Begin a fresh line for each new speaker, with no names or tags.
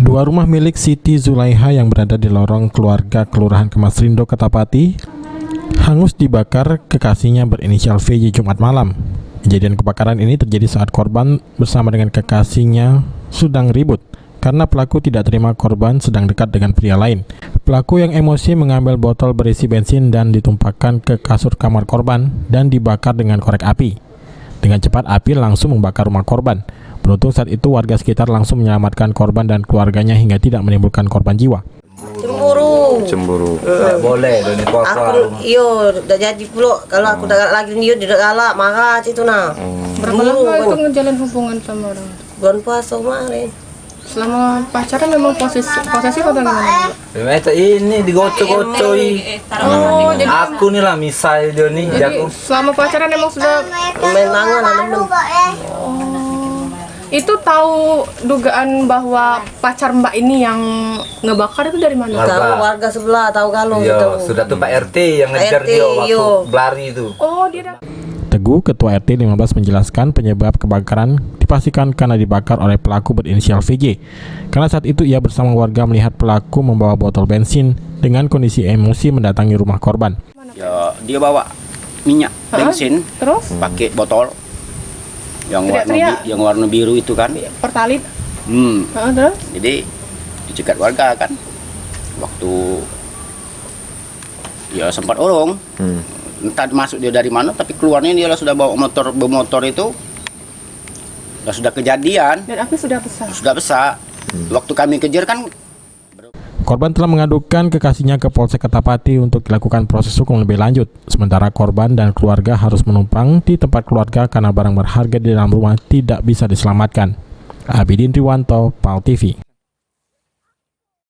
Dua rumah milik Siti Zulaiha yang berada di lorong keluarga Kelurahan Kemasrindo, Kertapati, hangus dibakar kekasihnya berinisial VJ Jumat malam. Kejadian kebakaran ini terjadi saat korban bersama dengan kekasihnya sedang ribut karena pelaku tidak terima korban sedang dekat dengan pria lain. Pelaku yang emosi mengambil botol berisi bensin dan ditumpahkan ke kasur kamar korban dan dibakar dengan korek api. Dengan cepat api langsung membakar rumah korban. Beruntung saat itu warga sekitar langsung menyelamatkan korban dan keluarganya hingga tidak menimbulkan korban jiwa.
Cemburu.
Boleh doni puasa.
Aku udah jadi pula kalau aku udah lagi tidak galak marah itu nah.
Berapa lama itu ngejalin hubungan sama orang?
Bulan puasa kemarin.
Selama pacaran memang posesif atau gimana?
Itu ini digocok-gocoi.
Oh, jadi
aku nih lah misal dia nih
jadi selama pacaran memang sudah
main tangan temen.
Itu tahu dugaan bahwa pacar Mbak ini yang ngebakar itu dari mana?
Tahu warga sebelah tahu kalau
iya,
gitu.
sudah tuh Pak RT yang ngejar
RT,
dia waktu
yo.
berlari itu.
Oh, dia
Teguh, Ketua RT 15 menjelaskan penyebab kebakaran dipastikan karena dibakar oleh pelaku berinisial VJ. Karena saat itu ia bersama warga melihat pelaku membawa botol bensin dengan kondisi emosi mendatangi rumah korban.
Ya, dia bawa minyak bensin,
terus
pakai botol yang warna biru itu kan.
Pertalit. Terus?
Jadi dicegat warga kan. Waktu ya sempat orong. Entah masuk dia dari mana, tapi keluarnya dia sudah bawa bermotor itu. Sudah kejadian.
Dan api sudah besar.
Sudah besar. Waktu kami kejar kan.
Korban telah mengadukan kekasihnya ke Polsek Kertapati untuk dilakukan proses hukum lebih lanjut. Sementara korban dan keluarga harus menumpang di tempat keluarga karena barang berharga di dalam rumah tidak bisa diselamatkan. Abidin Triwanto, PAL TV.